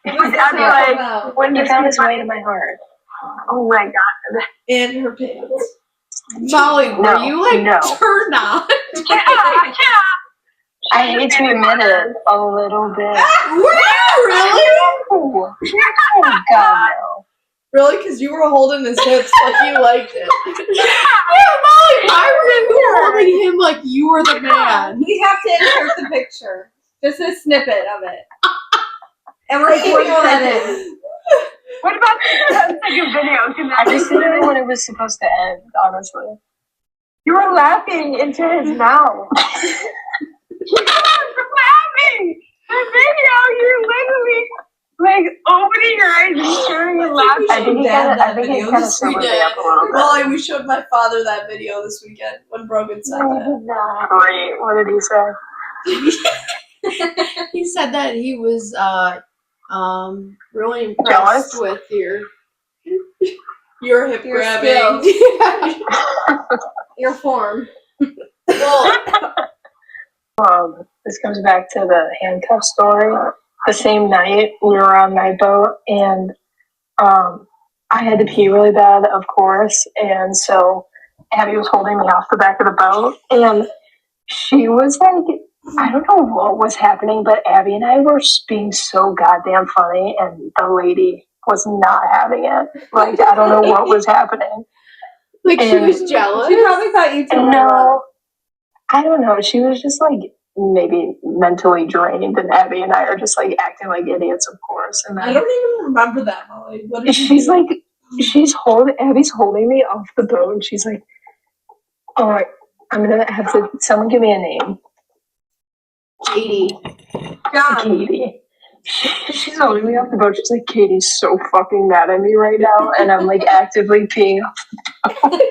It was Abby like, Well, when He you found his way to my heart. Oh my god. And her pants. Molly, were No, you like no. turned on? Yeah. I hate to admit it, a little bit. Really? Oh, oh God, no. Really? Because you were holding his hips like you liked it. Yeah, Molly, I remember you were holding him like you were the man. we have to insert the picture. Just a snippet of it. And we're keeping that in. What about the 10-second video? Can I that just didn't know when it was supposed to end, honestly. You were laughing into his mouth. You were laughing! The video, you're literally like opening your eyes and staring and laughing. I think it kind of sobered me up a little bit. Molly, we showed my father that video this weekend when Brogan said that. Great. What did he say? He said that he was really impressed Jealous? with your Your hip Your grabbing. Your form. This comes back to the handcuff story. The same night we were on night boat, and I had to pee really bad, of course, and so Abby was holding me off the back of the boat, and she was like, I don't know what was happening, but Abby and I were being so goddamn funny, and the lady was not having it. Like, I don't know what was happening. like she And- was jealous. She probably thought you two were No, I don't know. She was just like maybe mentally drained, and Abby and I are just like acting like idiots, of course. And I then don't even remember that, Molly. What did you she's do? like, Abby's holding me off the boat, and she's like, "All right, I'm gonna have to. Someone give me a name." Katie. Katie. She's holding me off the boat. She's like, Katie's so fucking mad at me right now, and I'm like actively peeing off the boat.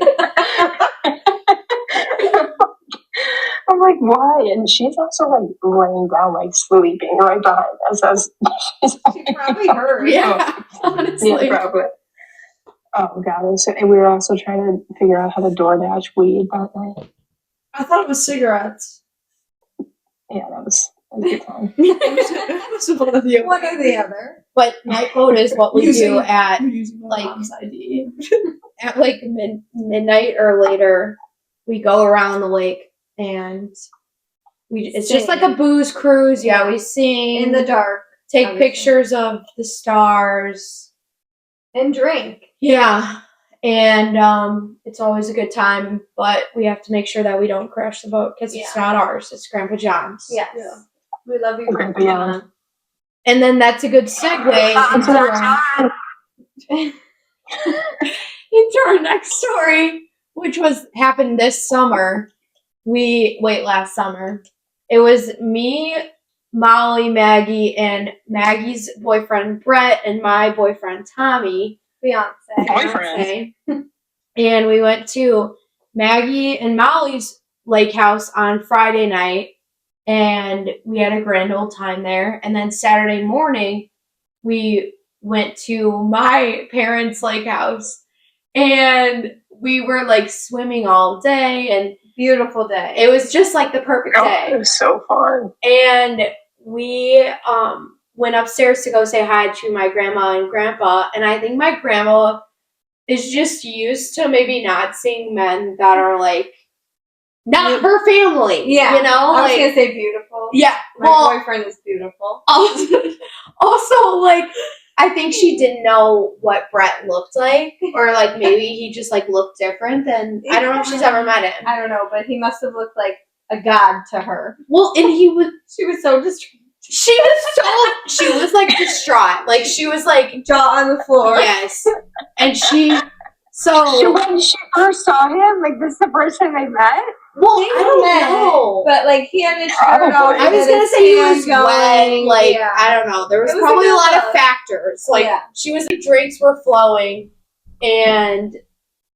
I'm like, why? And she's also like laying down, like sleeping right behind us. As she's She probably heard. Yeah, honestly. yeah, probably. Oh god! And we were also trying to figure out how to DoorDash weed that night. I thought it was cigarettes. Yeah, that was a good time. It was one of the One or the other. But night boat is what we do at using my like- mom's ID. like midnight or later. We go around the lake and it's just Sing. like a booze cruise. Yeah, Yeah. we sing, In the dark. take obviously. pictures of the stars. And drink. Yeah. And it's always a good time, but we have to make sure that we don't crash the boat because it's not ours. It's Grandpa John's. Yes. Yeah. We love you. Grandpa John. And then that's a good segue into our next story, which happened this summer. Last summer. It was me, Molly, Maggie, and Maggie's boyfriend Brett, and my boyfriend Tommy. Beyonce. Boyfriend. And we went to Maggie and Molly's lake house on Friday night, and we had a grand old time there. And then Saturday morning, we went to my parents' lake house, and we were like swimming all day, and Beautiful day. it was just like the perfect Oh, day. it was so fun. And we went upstairs to go say hi to my grandma and grandpa. And I think my grandma is just used to maybe not seeing men that are like not her family. Yeah. You know? I was Like, gonna say beautiful. yeah. My Well, boyfriend is beautiful. also like I think she didn't know what Brett looked like, or like maybe he just like looked different. And I don't know if she's ever met him. I don't know, but he must have looked like a god to her. Well, and he was. She was so distraught. She was like distraught. Like she was like, Jaw on the floor. yes, and she. So So when she first saw him, like this is the first time they met. well, They I don't met, know. But like he had his shirt Probably. off. I was and gonna his say he hand was going. wet. Like yeah. I don't know. There was, It was probably a a good lot of look. factors. Like Yeah. she was, the drinks were flowing, and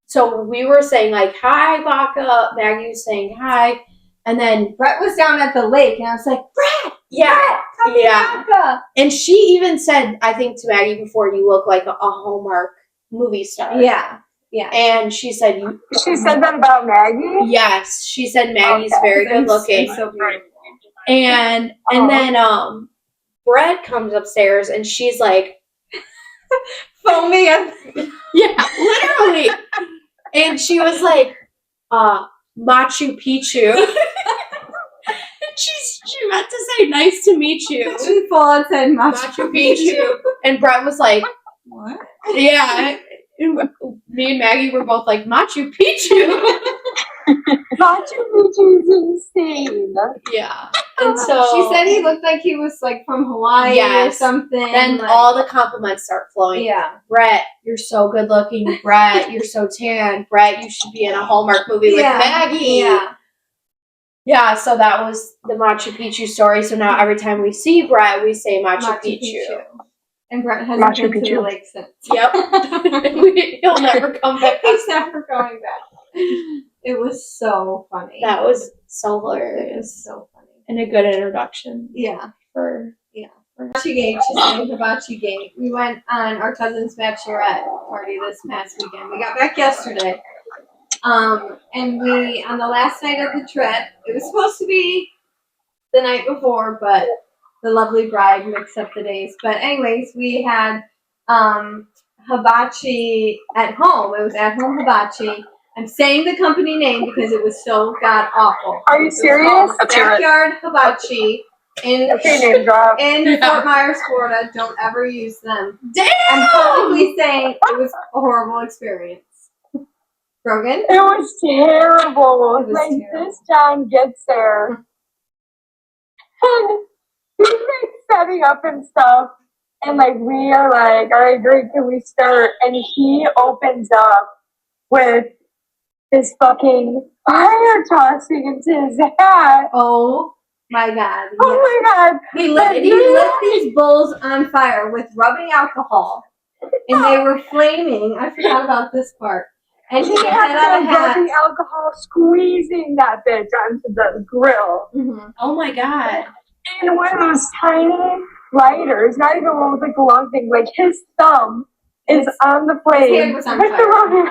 so we were saying like hi, Baka. Maggie was saying hi, and then Brett was down at the lake, and I was like, Brett, yeah, come yeah. back. And she even said, I think to Maggie before, you look like a Hallmark movie star. Yeah. Yeah. And she said, She said that about Maggie. yes. She said Maggie's Okay. very good looking. I'm so beautiful. And Oh. then Brett comes upstairs and she's like, Foamy. And yeah, literally. And she was like, Machu Picchu. She meant to say nice to meet you. she full on said Machu Picchu. And Brett was like, What? yeah. And me and Maggie were both like, Machu Picchu. Machu Picchu is insane. Yeah. And so She said he looked like he was like from Hawaii or Yes. something. then like, all the compliments start flowing. yeah. Brett, you're so good looking. Brett, you're so tan. Brett, you should be in a Hallmark movie with Yeah. Maggie. Yeah. Yeah, so that was the Machu Picchu story. So now every time we see Brett, we say Machu, Picchu. And Brett hasn't Machu been to the Picchu. lake since. Yep. He'll never come back. He's never going back. It was so funny. That was so It hilarious. was so funny. And a good introduction Yeah. for Hibachi Gate, she's saying Hibachi Gate. We went on our cousin's bachelorette party this past weekend. We got back yesterday. And we, on the last night of the trip, it was supposed to be the night before, but the lovely bride mixed up the days. But anyways, we had hibachi at home. It was at home hibachi. I'm saying the company name because it was so god awful. Are you It was serious? called Let's hear it. Backyard Hibachi in Okay, name drop. Fort Myers, Florida. Don't ever use them. Damn! I'm publicly saying it was a horrible experience. Brogan? It was terrible. It was Like terrible. this John gets there and he's like setting up and stuff, and like we are like, all right, great, can we start? And he opens up with his fucking fire tossing into his hat. Oh my god. Yes. Oh my god! He lit these bowls on fire with rubbing alcohol, and they were flaming. I forgot about this part. And he He had had on a the hat. rubbing alcohol squeezing that bitch onto the grill. Mhm. Oh my god. And one of those tiny lighters, not even one with like a long thing, like his thumb is on the flame. hand was on with the fire. rubbing,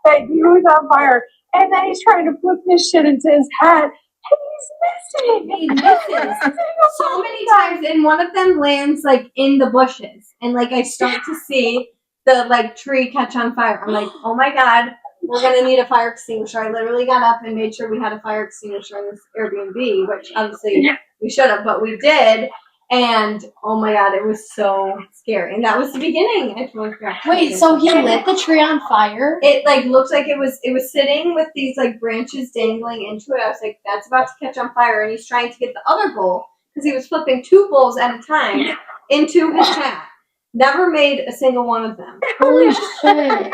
like he was on fire. And then he's trying to flip this shit into his hat, and he's missing. He misses so many times, and one of them lands like in the bushes, and like I start to see the like tree catch on fire. I'm like, oh my god, we're gonna need a fire extinguisher. I literally got up and made sure we had a fire extinguisher in this Airbnb, which obviously we should have, but we did. And oh my god, it was so scary. And that was the beginning. I totally forgot. Wait, so he lit the tree on fire? It like looked like it was sitting with these like branches dangling into it. I was like, that's about to catch on fire, and he's trying to get the other bowl because he was flipping 2 bowls at a time into his hat. Never made a single one of them. Holy shit.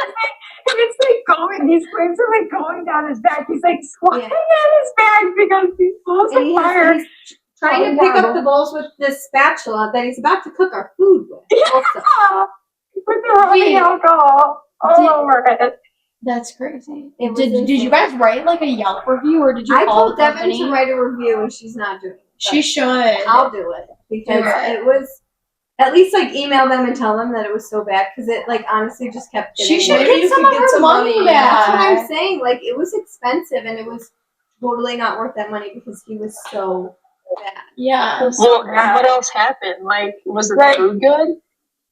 And it's like going, these flames are like going down his back. He's like squatting on his back because he's full And of fire. he's trying to pick up the bowls with this spatula that he's about to cook our food with. Also. With the rubbing Wait. alcohol all Did- over it. That's crazy. It was Did you insane. guys write like a Yelp review or did you I call told the Devin company? to write a review, and she's not doing it. She But should. I'll do it because Do it. it was. At least like email them and tell them that it was so bad because it like honestly just kept She getting should worse. Maybe get you some could of get her some money money. That's what back. I'm saying. Like it was expensive and it was totally not worth that money because he was so bad. Yeah. Well, what else happened? Like, was the Right. food good?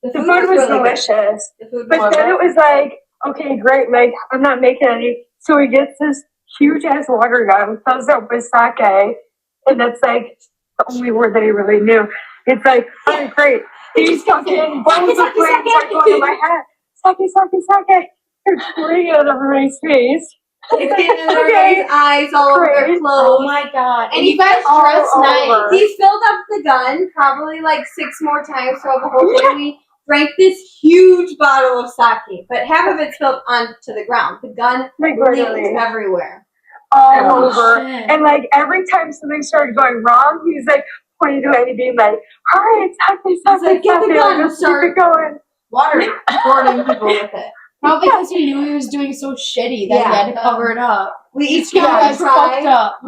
The food was really delicious. Good. The food But was then it was like, okay, great, like, I'm not making any. So he gets this huge ass water gun, fills it up with sake, and that's like the only word that he really knew. It's like, all right, great. These fucking bones of flames are going in my head. Sake. They're pouring out of everybody's face. It's getting in everybody's eyes, all over their Great. clothes. Oh my god. And you guys all dress nice. over. He filled up the gun probably like 6 more times throughout the whole thing. We drank this huge bottle of sake, but half of it spilled onto the ground. The gun Like leaked literally everywhere. all Oh, over. shit. And like every time something started going wrong, he's like pointing to Eddie, being like, "All right, sake, He's like, "Get the gun, just keep start it going." Waterboarding people with it. Probably because he knew he was doing so shitty that he had to cover it up. We each You got guys to fucked try. up.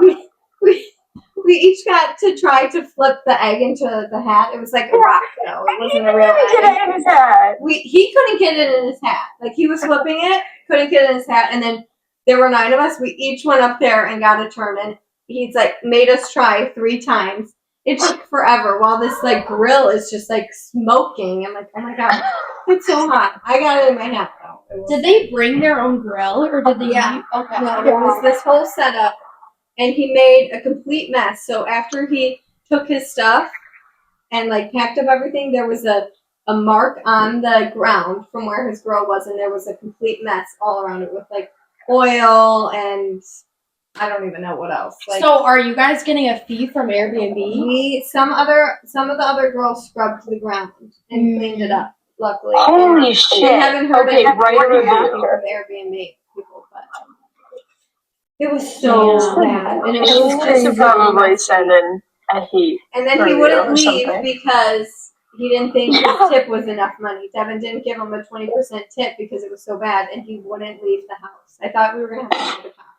We each got to try to flip the egg into the hat. It was like a rock though. It wasn't a real Get egg. it in his head. He couldn't get it in his hat. Like he was flipping it, couldn't get it in his hat, and then there were 9 of us. We each went up there and got a turn, and he's like made us try 3 times. It took forever while this like grill is just like smoking. I'm like, oh my god, it's so hot. I got it in my hat though. It was- Did they bring their own grill or did they? Yeah. Okay. No, there was this whole setup, and he made a complete mess. So after he took his stuff and like packed up everything, there was a mark on the ground from where his grill was, and there was a complete mess all around it with like oil and I don't even know what else. Like, So are you guys getting a fee from Airbnb? some of the other girls scrubbed the ground and cleaned it up. Luckily, Holy And shit. we haven't heard Okay, it right working over from there. Airbnb people, but it was so Yeah. bad, and it He was needs crazy. to probably send in a heat. And then for he you wouldn't or leave something. because he didn't think Yeah. his tip was enough money. Devin didn't give him a 20% tip because it was so bad, and he wouldn't leave the house. I thought we were gonna have to go to the cops.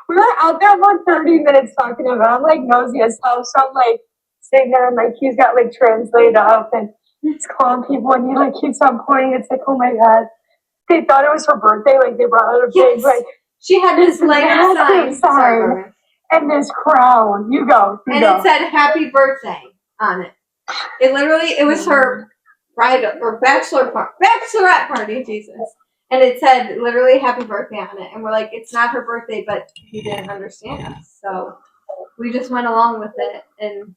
We were out there for 30 minutes talking to him. I'm like nosy as hell, so I'm like sitting there and like he's got like translate up and he's calling people and he like keeps on pointing. It's like, oh my god. They thought it was her birthday, like they brought out a big Yes. like She had this layer massive sign. Sorry, sign. Barbara. and this crown. You go. And it said "Happy Birthday" on it. It was her bridal or bachelorette party, Jesus. And it said literally "Happy Birthday" on it. And we're like, it's not her birthday, but he didn't understand us. So we just went along with it and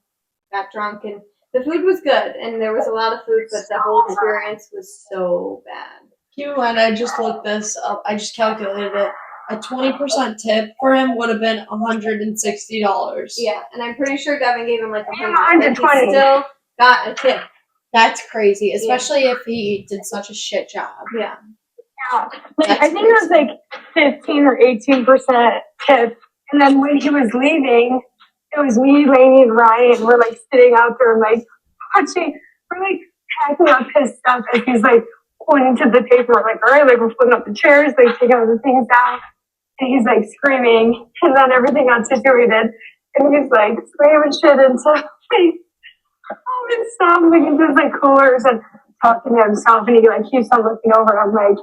got drunk. And the food was good. And there was a lot of food, but the whole experience was so bad. Keep in mind, I just looked this up. I just calculated it. A 20% tip for him would have been $160. Yeah, and I'm pretty sure Devin gave him like Yeah, 100. But he 120. still got a tip. That's crazy, especially if he did such a shit job. Yeah. Yeah. Like, I think it was like 15 or 18% tip. And then when he was leaving, it was me, Lainey, and Ryan. We're like sitting out there and like watching. We're like packing up his stuff as he's like pointing to the paper. We're like, all right, like we're flipping up the chairs, like taking all the things down. And he's like screaming. And then everything got situated. And he's like slamming shit into like all his stuff, like into his like coolers and talking to himself. And he like keeps on looking over. I'm like,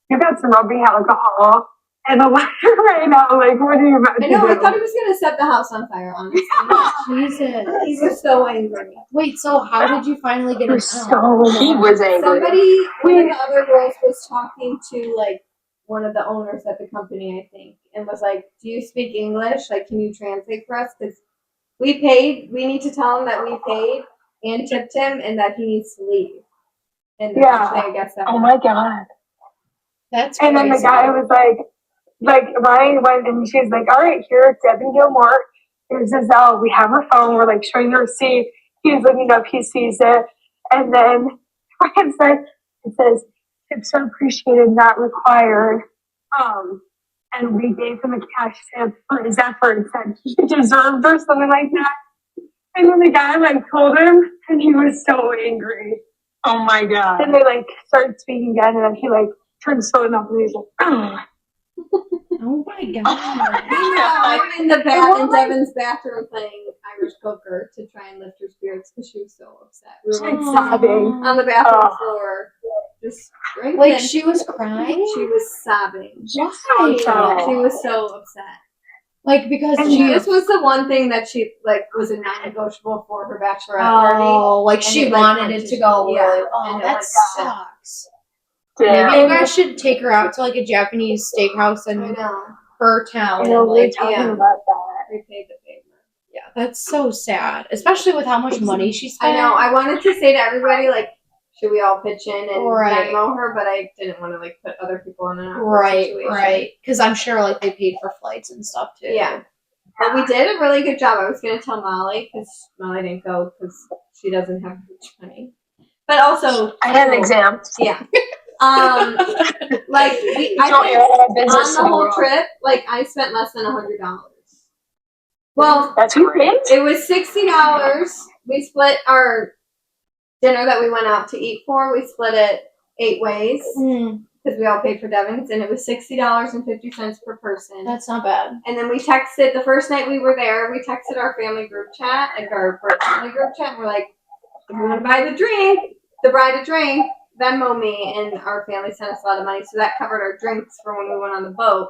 you got some rubbing alcohol and a lighter right now. Like, what are you about to I know, do? I thought he was going to set the house on fire, honestly. Jesus. He was so angry. Wait, so how did you finally get He it was out? so He was angry. Somebody, one of the other girls was talking to, like, one of the owners at the company, I think, and was like, do you speak English? Like, can you translate for us? Because we paid, we need to tell him that we paid and tipped him and that he needs to leave. And Yeah. eventually, I guess that Oh my god. That's And then the crazy. guy was like Ryan went and she's like, all right, here's Devin Gilmore. Here's Giselle. We have her phone. We're like showing the receipt. He's looking up. He sees it. And then Ryan said, it says, tips are appreciated, not required. And we gave him a cash tip for his effort that he deserved or something like that. And then the guy like told him and he was so angry. Oh my god. And they like started speaking again and then he like turned slowly up and he's like, oh. Oh my god. I'm in the in Devin's bathroom playing Irish poker to try and lift her spirits because she was so upset. We were Like sobbing. on the bathroom Oh. floor, just drinking. Like she was crying? She was sobbing. Why? She was so upset. Like because And she This was the one thing that she like was a non-negotiable for her bachelorette party. Oh, like And she it, like, wanted went it to- to go yeah, really. Oh, and it that went down. sucks. Damn. Maybe you guys should take her out to like a Japanese steakhouse I in know. her town. I know, And, we were like, talking yeah. about that. We paid the payment. yeah, That's so sad, especially with how much money she I spent. know. I wanted to say to everybody, like, should we all pitch in and Right. Venmo her, but I didn't want to like put other people in an awkward Right, situation. right. Because I'm sure like they paid for flights and stuff too. Yeah. But we did a really good job. I was going to tell Molly because Molly didn't go because she doesn't have much money. But also, I had an exam. yeah. Like I Don't think you have a business on the whole tomorrow? trip, like I spent less than $100. Well, That's great. it was $60. We split our dinner that we went out to eat for. We split it 8 ways Mm, because we all paid for Devon's, and it was $60.50 per person. that's not bad. And then we texted the first night we were there. We texted our family group chat, like our family group chat. And we're like, if you want to buy the bride a drink, Venmo me, and our family sent us a lot of money, so that covered our drinks for when we went on the boat.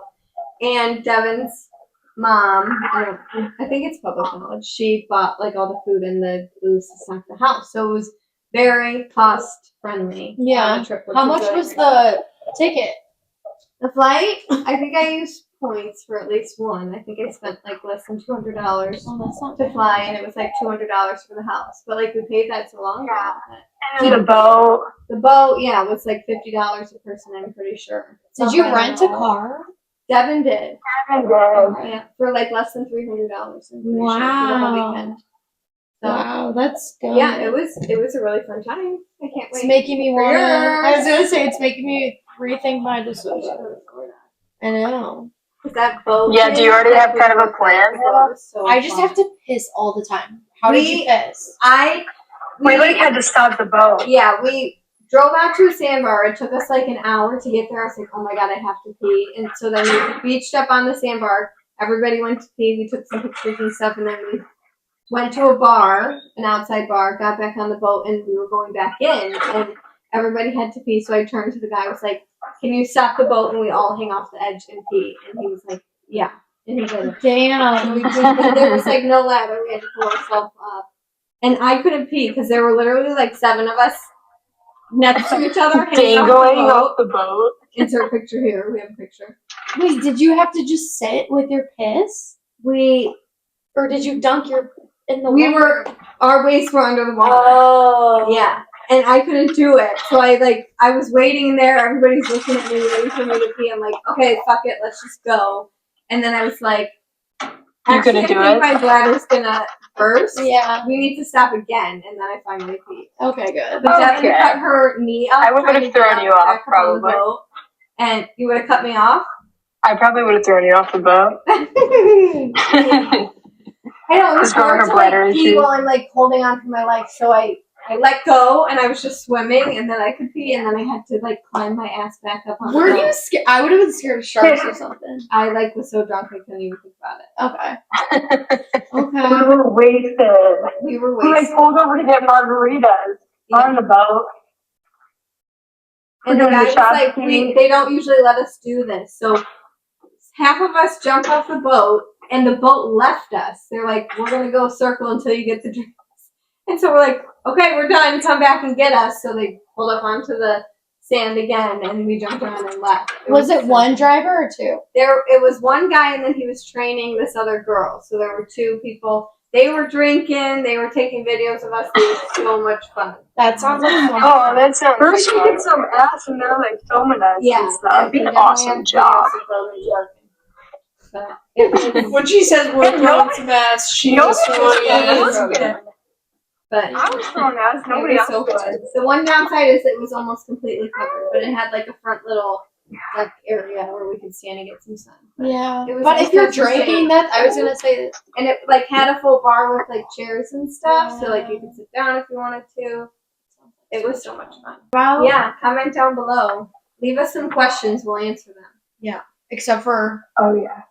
And Devon's mom, I think it's public knowledge, she bought like all the food and the booze to stock the house, so it was very cost friendly. Yeah. Trip, How much was the ticket? the flight? I think I used points for at least one. I think I spent like less than $200 Oh, that's not to bad. fly, and it was like $200 for the house. But like we paid that so long ago. And the boat. The boat, yeah, was like $50 a person. I'm pretty sure. Did you rent a car? Devin did. And then Yeah, for like less than $300. I'm pretty sure, for the Wow. whole weekend. So, Wow, that's good. yeah, it was a really fun time. I can't It's wait. making me for wanna. yours. I was gonna say it's making me rethink my decision. I know. That boat. Yeah, do you thing, already that have kind of a was- plan? that was so I just fun. have to piss all the time. How did you piss? We like had to stop the boat. Yeah, we drove out to a sandbar. It took us like an hour to get there. I was like, oh my god, I have to pee. And so then we beached up on the sandbar. Everybody went to pee. We took some pictures and stuff, and then we went to a bar, an outside bar, got back on the boat, and we were going back in, and everybody had to pee. So I turned to the guy, I was like, can you stop the boat and we all hang off the edge and pee? And he was like, yeah. And he did it. So Damn. we did, and there was like no ladder. We had to pull ourselves up. And I couldn't pee because there were literally like 7 of us next to each other hanging off Dangling the off boat. the boat. Insert picture here. We have a picture. Wait, did you have to just sit with your piss? Or did you dunk your in the We water? Our waists were under the water. Oh. Yeah. And I couldn't do it. So I was waiting there. Everybody's looking at me, waiting for me to pee. I'm like, okay, fuck it. Let's just go. And then I was like, You couldn't do I think it? my bladder's gonna burst. Yeah. We need to stop again. And then I finally peed. Okay, good. But Devin Okay. cut her knee up. I would trying have to thrown get you back off, up on the probably. boat. And you would have cut me off? I probably would have thrown you off the boat. I know, it was Just from hard her to bladder like pee issue. while I'm like holding on to my leg. So I let go and I was just swimming and then I could pee and then I had to like climb my ass back up on Were the you boat. scared? I would have been scared of sharks or something. I like was so drunk I couldn't even think about it. Okay. We Okay. were wasted. We were We like wasted. pulled over to get margaritas on the boat. And the We're guy doing was the like, shopping. they don't usually let us do this. So half of us jumped off the boat and the boat left us. They're like, we're going to go circle until you get the drinks. And so we're like, okay, we're done. Come back and get us. So they pulled up onto the sand again and we jumped on and left. Was it one driver or two? It was one guy and then he was training this other girl. So there were 2 people. They were drinking. They were taking videos of us. It was so much fun. That sounds like fun. Oh, that sounds First we fun. get some ass and they're like filming us Yeah. and stuff. Be we an definitely awesome have job. videos of them jerking. But it was, When she says we're throwing some ass, she Nobody was throwing was ass. good. but I was throwing ass, nobody it else was so was. fun. The one downside is it was almost completely covered, but it had like a front little deck area where we could stand and get some sun. But- Yeah. It was But nice if you're to stay. drinking that, I was gonna say that. And it like had a full bar with like chairs and stuff, so like you could sit down if you wanted to. It was so much fun. Well, Yeah, comment down below. Leave us some questions, we'll answer them. except for Oh, yeah.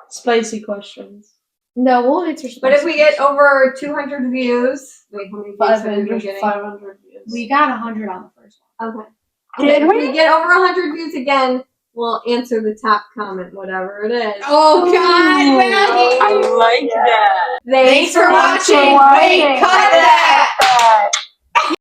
Spicy questions. no, we'll answer. But if we get over 200 views, wait, how many views have we been getting? 500 views. we got 100 on the first one. Okay. Did If we? we get over 100 views again, we'll answer the top comment, whatever it is. Oh God, I like that. Thanks for watching. Wait, cut that.